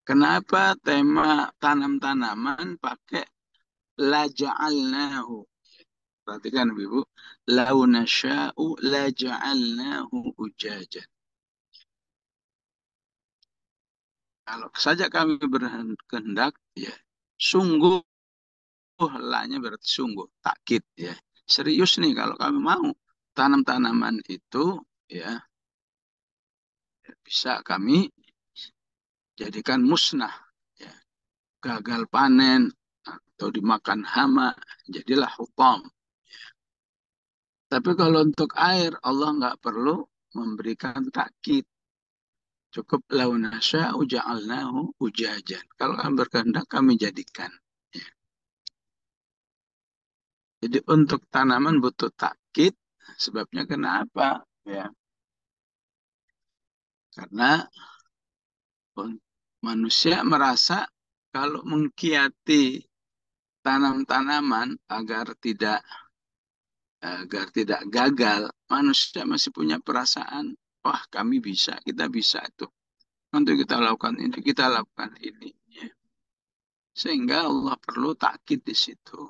[SPEAKER 1] kenapa tema tanam-tanaman pakai la ja'alnahu. Perhatikan Ibu, lau nasya'u la ja'alnahu ujajan. Kalau saja kami berkehendak, ya, sungguh, lanya berarti sungguh, takkit, ya. Serius nih kalau kami mau tanam-tanaman itu, ya, bisa kami jadikan musnah, ya, gagal panen atau dimakan hama, jadilah hutam. Tapi kalau untuk air, Allah nggak perlu memberikan takkit. Cukup launasya uja'alnahu ujajan. Kalau kami berkehendak, kami jadikan. Ya. Jadi untuk tanaman butuh takkit. Sebabnya kenapa? Ya, karena manusia merasa kalau mengkiati tanam-tanaman agar tidak gagal, manusia masih punya perasaan, wah kami bisa, kita bisa itu. Untuk kita lakukan ini, kita lakukan ini. Ya. Sehingga Allah perlu takkit di situ.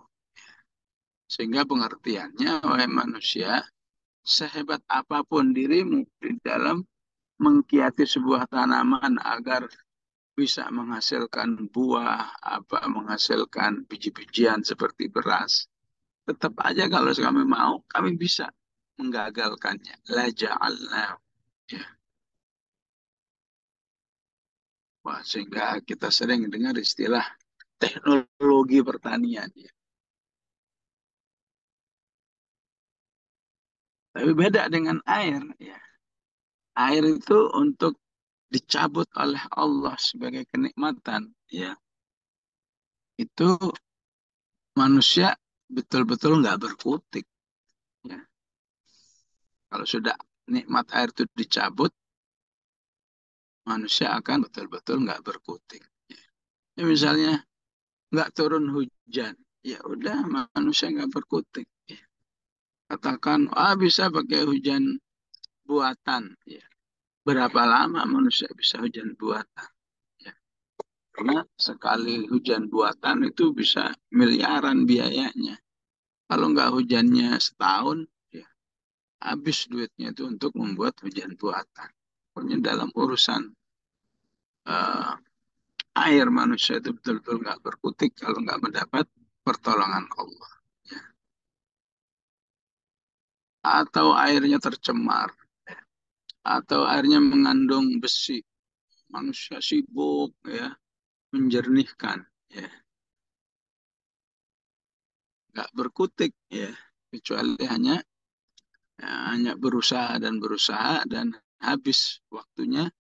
[SPEAKER 1] Sehingga pengertiannya, wahai manusia, sehebat apapun dirimu di dalam mengkiati sebuah tanaman agar bisa menghasilkan buah, apa menghasilkan biji-bijian seperti beras. Tetap aja kalau kami mau, kami bisa menggagalkannya. La ja'alna. Ya. Wah, sehingga kita sering dengar istilah teknologi pertanian. Ya. Tapi beda dengan air. Ya. Air itu untuk dicabut oleh Allah sebagai kenikmatan. Ya. Itu manusia betul-betul nggak berkutik. Ya. Kalau sudah nikmat air itu dicabut, manusia akan betul-betul nggak berkutik. Ya, misalnya nggak turun hujan, ya udah manusia nggak berkutik. Ya. Katakan, bisa pakai hujan buatan. Ya. Berapa lama manusia bisa hujan buatan? Ya. Karena sekali hujan buatan itu bisa miliaran biayanya. Kalau nggak hujannya setahun, ya habis duitnya itu untuk membuat hujan buatan. Pokoknya dalam urusan uh, air manusia itu betul-betul nggak berkutik kalau nggak mendapat pertolongan Allah. Ya. Atau airnya tercemar, ya. Atau airnya mengandung besi, manusia sibuk ya menjernihkan, ya nggak berkutik ya kecuali hanya berusaha dan berusaha dan habis waktunya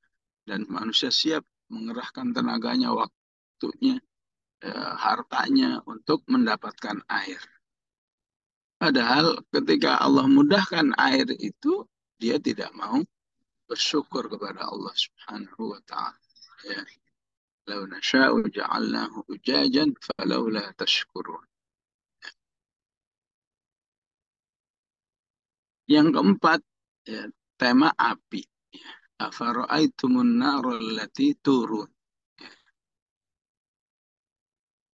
[SPEAKER 1] dan manusia siap mengerahkan tenaganya, waktunya, hartanya untuk mendapatkan air. Padahal ketika Allah mudahkan air itu, dia tidak mau bersyukur kepada Allah Subhanahu wa taala. Ya. Lau nasya'u ja'alnahu ujajan falawla tashkurun. Yang keempat, ya, tema api. Afara'aitumun nara allati turun.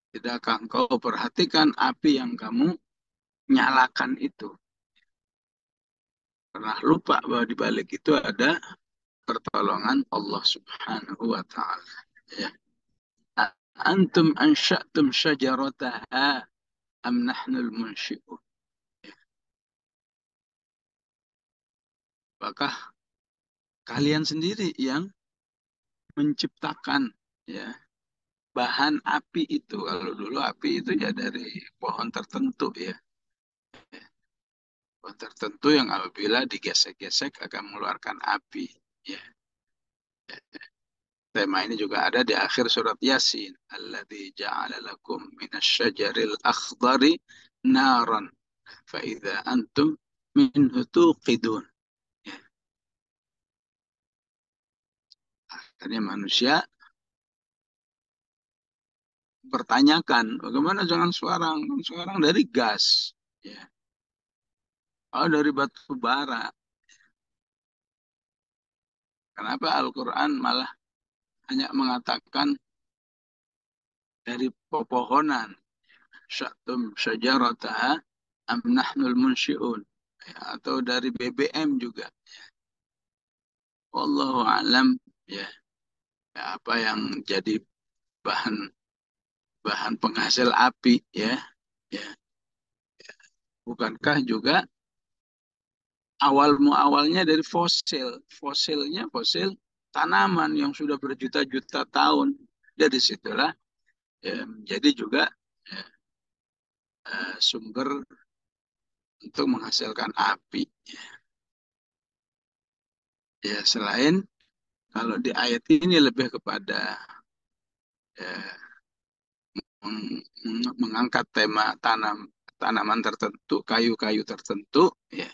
[SPEAKER 1] Tidakkah engkau perhatikan api yang kamu nyalakan itu? Pernah lupa bahwa di balik itu ada pertolongan Allah Subhanahu wa taala. Ya. Antum ansha'tum syajarataha am nahnul munsyi'un. Apakah kalian sendiri yang menciptakan ya bahan api itu? Kalau dulu api itu ya dari pohon tertentu ya. Pohon tertentu yang apabila digesek-gesek akan mengeluarkan api. Ya. Tema ini juga ada di akhir surat Yasin. Alladzi ja'ala lakum minasyajaril akhdari naran. Fa'idha antum minhu tuqidun. Ya. Akhirnya manusia pertanyakan, bagaimana jangan sekarang? Sekarang dari gas. Ya. Oh, dari batu bara. Kenapa Al-Quran malah hanya mengatakan dari pepohonan? Sya'tum syajarataha am nahnul munsyi'un. Ya, atau dari BBM juga. Wallahu alam ya, ya apa yang jadi bahan bahan penghasil api ya. Ya, bukankah juga awal muawalnya dari fosil. Fosilnya fosil tanaman yang sudah berjuta-juta tahun. Dari situlah ya, menjadi juga ya, sumber untuk menghasilkan api. Ya, selain kalau di ayat ini lebih kepada ya, mengangkat tema tanaman tertentu, kayu-kayu tertentu, ya.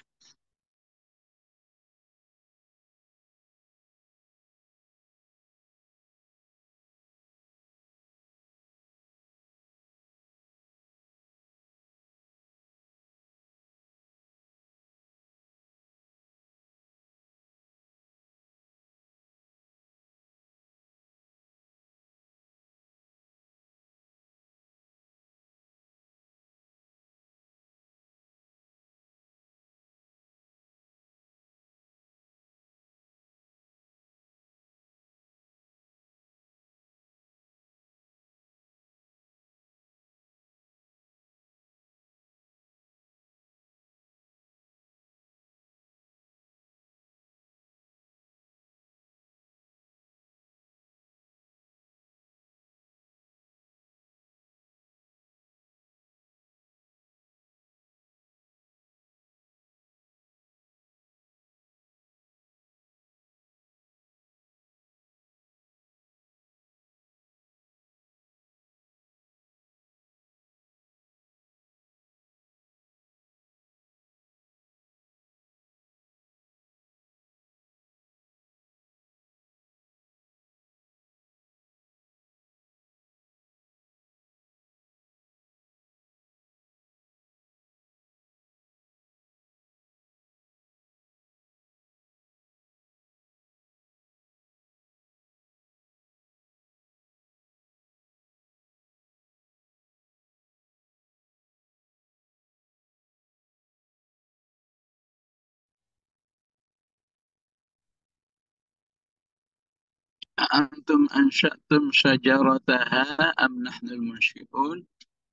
[SPEAKER 1] Antum ansha'tum syajarataha am nahnul munsyi'un.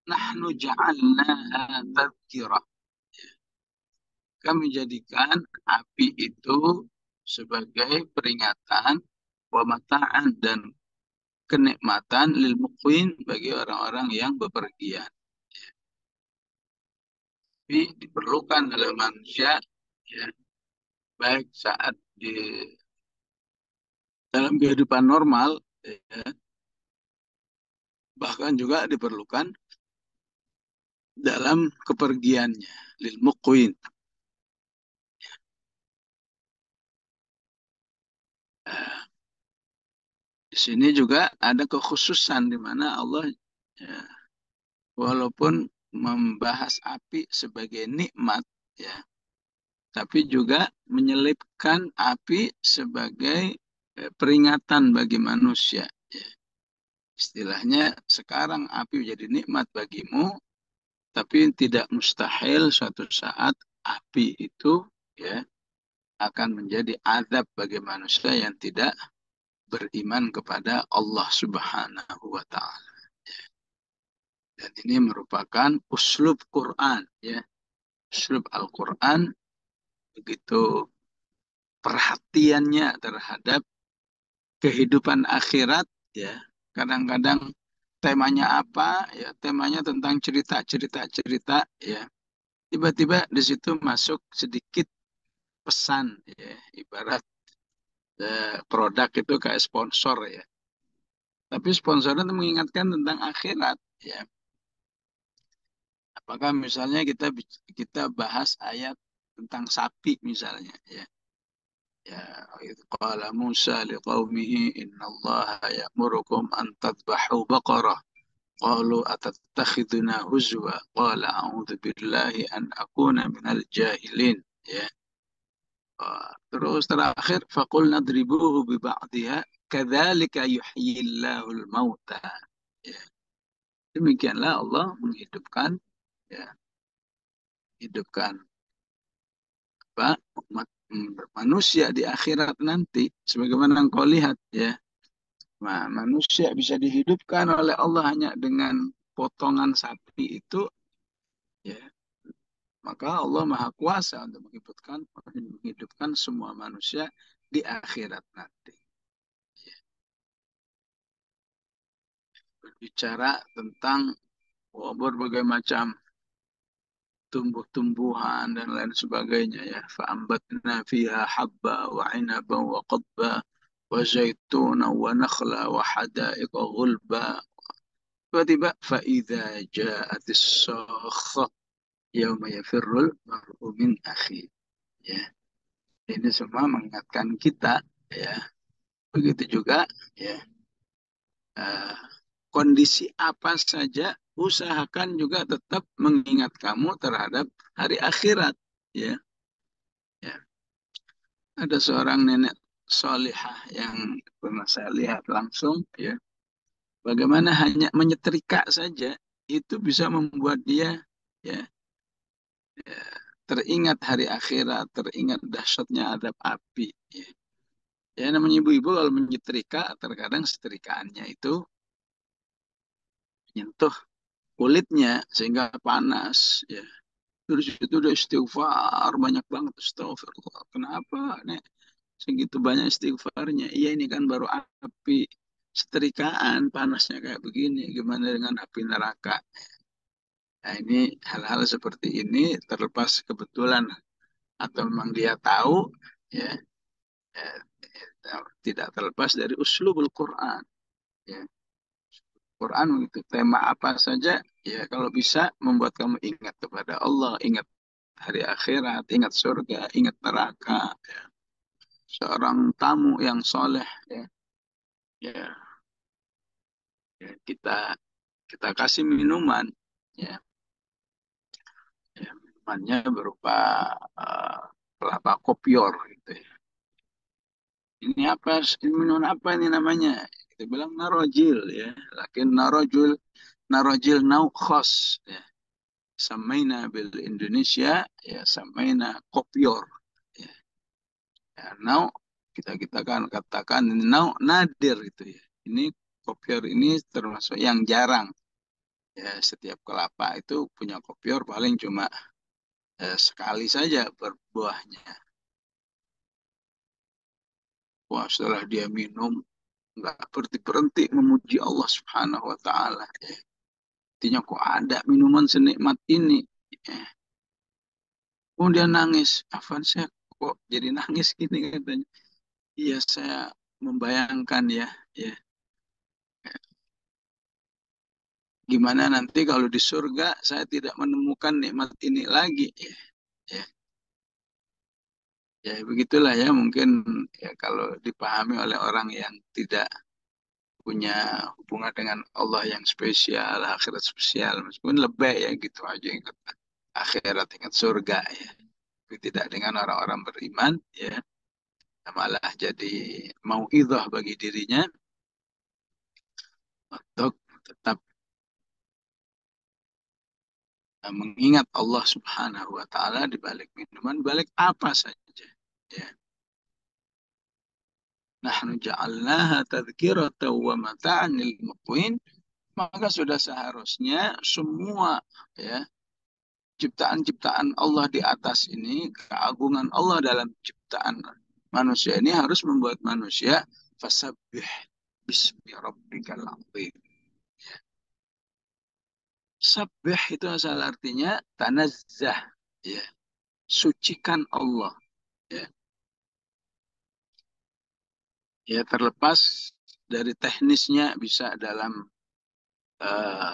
[SPEAKER 1] Nahnu ja'alnaha tadhkirah. Kami jadikan api itu sebagai peringatan, pemetaan dan kenikmatan lil muqwin bagi orang-orang yang bepergian. Tapi diperlukan oleh manusia ya, baik saat di dalam kehidupan normal ya, bahkan juga diperlukan dalam kepergiannya lil muqwin. Nah, di sini juga ada kekhususan di mana Allah ya, walaupun membahas api sebagai nikmat ya, tapi juga menyelipkan api sebagai peringatan bagi manusia. Ya. Istilahnya sekarang api jadi nikmat bagimu, tapi tidak mustahil suatu saat api itu ya akan menjadi azab bagi manusia yang tidak beriman kepada Allah Subhanahu wa taala. Dan ini merupakan uslub Quran ya. Uslub Al-Quran begitu perhatiannya terhadap kehidupan akhirat ya. Kadang-kadang temanya apa ya, temanya tentang cerita-cerita ya. Tiba-tiba di situ masuk sedikit pesan ya, ibarat produk itu kayak sponsor ya. Tapi sponsornya itu mengingatkan tentang akhirat ya. Apakah misalnya kita bahas ayat tentang sapi misalnya ya. Ya, itu qala Musa liqaumihi innallaha ya'murukum an tadhbahu baqarah qalu atattakhiduna huzwa qala a'udzu billahi an akuna minal jahilin ya. Terus terakhir faqul nadribuhu bi ba'dihha kadzalika yuhyillahul mauta ya. Demikianlah Allah menghidupkan ya, hidupkan apa umat manusia di akhirat nanti sebagaimana engkau lihat ya. Nah, manusia bisa dihidupkan oleh Allah hanya dengan potongan sapi itu ya. Maka Allah Maha Kuasa untuk menghidupkan semua manusia di akhirat nanti. Berbicara tentang berbagai macam tumbuh-tumbuhan dan lain sebagainya ya. Fa'ambatna fiha habba wa inaba wa qadba wa zaituna wa nakhla wa hadaiqa ghulba. Tiba-tiba fa'idha ja'atis sakha yauma yafirrul mar'u min akhi. Ya, ini semua mengingatkan kita ya. Begitu juga ya. eh, Kondisi apa saja usahakan juga tetap mengingat kamu terhadap hari akhirat ya. Ya. Ada seorang nenek solihah yang pernah saya lihat langsung ya. Bagaimana hanya menyetrika saja itu bisa membuat dia ya, ya teringat hari akhirat, teringat dahsyatnya adab api. Ya. Ya namanya ibu-ibu kalau menyetrika terkadang setrikaannya itu menyentuh kulitnya sehingga panas ya. Terus itu udah istighfar banyak banget astagfirullah. Kenapa nek segitu banyak istighfarnya? Iya ini kan baru api setrikaan panasnya kayak begini. Gimana dengan api neraka? Nah ini hal-hal seperti ini terlepas kebetulan atau memang dia tahu ya, eh, tidak terlepas dari uslubul Quran. Ya. Quran itu tema apa saja ya kalau bisa membuat kamu ingat kepada Allah, ingat hari akhirat, ingat surga, ingat neraka. Ya. Seorang tamu yang soleh ya, ya, ya kita kasih minuman ya, ya minumannya berupa uh, kelapa kopior gitu ya. Ini apa? Ini minuman apa ini namanya? Kita bilang narojil ya. Lakin narojil nau khos ya. Samaina bil Indonesia ya samaina kopior. Ya, ya now kita kan katakan now nadir itu ya. Ini kopior ini termasuk yang jarang. Ya setiap kelapa itu punya kopior paling cuma sekali saja berbuahnya. Wah setelah dia minum nggak berhenti berhenti memuji Allah Subhanahu Wa Taala. Ya. Artinya kok ada minuman senikmat ini. Ya. Kemudian nangis. Afan saya kok jadi nangis gini katanya. Iya saya membayangkan ya, ya gimana nanti kalau di surga saya tidak menemukan nikmat ini lagi. Ya, ya, ya begitulah ya mungkin ya kalau dipahami oleh orang yang tidak punya hubungan dengan Allah yang spesial, akhirat spesial, meskipun lebih ya gitu aja ingat akhirat, ingat surga ya. tapi tidak dengan orang-orang beriman, ya, malah jadi mau'izah bagi dirinya untuk tetap mengingat Allah Subhanahu wa taala di balik minuman, balik apa saja. Ya. Nahnu ja'alnaha tadhkiratan wa mata'an lil muqwin, maka sudah seharusnya semua, ya, ciptaan-ciptaan Allah di atas ini, keagungan Allah dalam ciptaan manusia ini harus membuat manusia fasabbih bismi rabbikal azim. Sabbih itu asal artinya tanazzah, ya, sucikan Allah, ya. Ya, terlepas dari teknisnya bisa dalam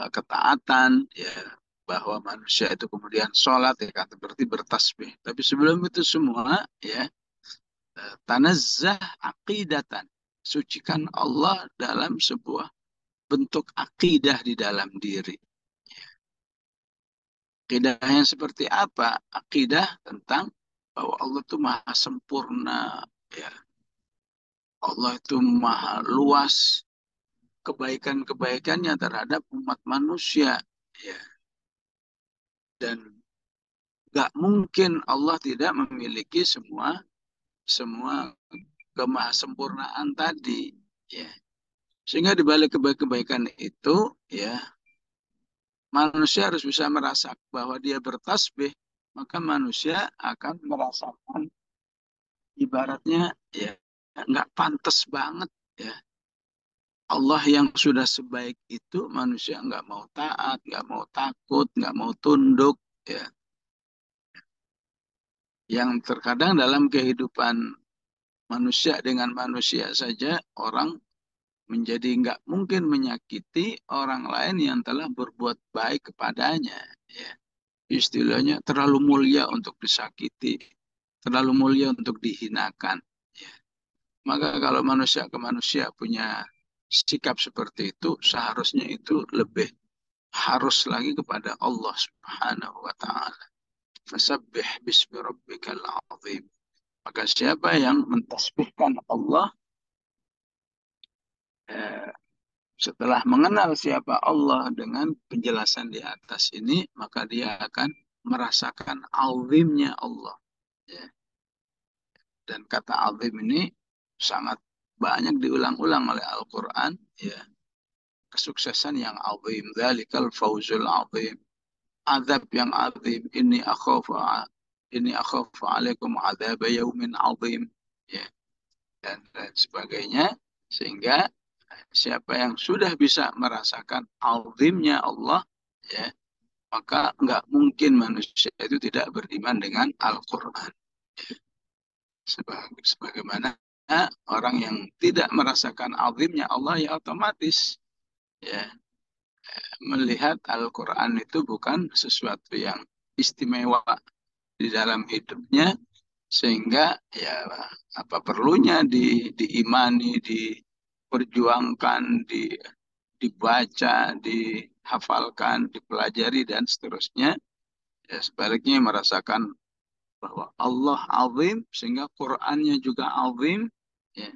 [SPEAKER 1] ketaatan, ya, bahwa manusia itu kemudian sholat, ya kan, berarti bertasbih. Tapi sebelum itu semua, ya, tanazzah aqidatan, sucikan Allah dalam sebuah bentuk akidah di dalam diri. Akidahnya seperti apa? Akidah tentang bahwa Allah itu maha sempurna, ya. Allah itu maha luas kebaikan-kebaikannya terhadap umat manusia, ya. Dan gak mungkin Allah tidak memiliki semua kemahasempurnaan tadi, ya. Sehingga di balik kebaikan itu, ya, manusia harus bisa merasa bahwa dia bertasbih, maka manusia akan merasakan ibaratnya, ya, nggak pantas banget, ya. Allah yang sudah sebaik itu, manusia nggak mau taat, nggak mau takut, nggak mau tunduk, ya. Yang terkadang dalam kehidupan manusia dengan manusia saja, orang menjadi nggak mungkin menyakiti orang lain yang telah berbuat baik kepadanya. Ya. Istilahnya terlalu mulia untuk disakiti, terlalu mulia untuk dihinakan. Ya. Maka kalau manusia ke manusia punya sikap seperti itu, seharusnya itu lebih harus lagi kepada Allah Subhanahu wa taala. Fasabbih bismi rabbikal azim. Maka siapa yang mentasbihkan Allah, eh, setelah mengenal siapa Allah dengan penjelasan di atas ini, maka dia akan merasakan azimnya Allah. Ya. Dan kata azim ini sangat banyak diulang-ulang oleh Al-Quran. Ya. Kesuksesan yang azim, dzalikal fauzul azim. Azab yang azim, ini akhafu alaikum azab yaumin azim. Ya. Dan lain sebagainya. Sehingga siapa yang sudah bisa merasakan azimnya Allah, ya, maka nggak mungkin manusia itu tidak beriman dengan Al-Quran. Sebagaimana orang yang tidak merasakan azimnya Allah, ya otomatis, ya, melihat Al-Quran itu bukan sesuatu yang istimewa di dalam hidupnya, sehingga ya apa perlunya diimani, diperjuangkan, dibaca, dihafalkan, dipelajari, dan seterusnya. Ya, sebaliknya merasakan bahwa Allah azim, sehingga Qur'annya juga azim. Ya,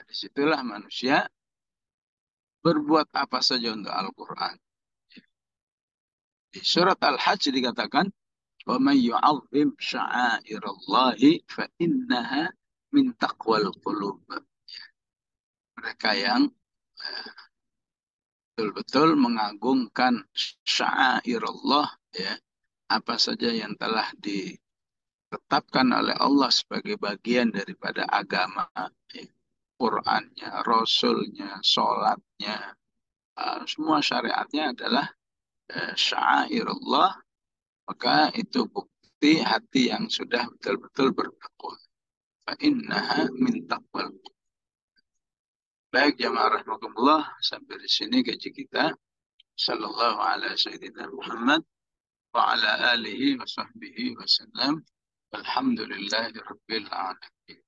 [SPEAKER 1] disitulah manusia berbuat apa saja untuk Al-Quran. Di surat Al-Hajj dikatakan, وَمَنْ يُعَظِّمْ شَعَائِرَ اللَّهِ فَإِنَّهَا مِنْ تَقْوَى الْقُلُوبِ. Mereka yang betul-betul mengagungkan syair Allah, ya, apa saja yang telah ditetapkan oleh Allah sebagai bagian daripada agama, ya, Qur'annya, Rasulnya, sholatnya, semua syariatnya adalah syair Allah, maka itu bukti hati yang sudah betul-betul bertakwa. Fa'innaha min taqwal. Baik jamaah rahmatullah, sampai di sini kaji kita. Sallallahu ala sayyidina Muhammad wa ala alihi wa sahbihi wa sallam. Alhamdulillahi rabbil alamin.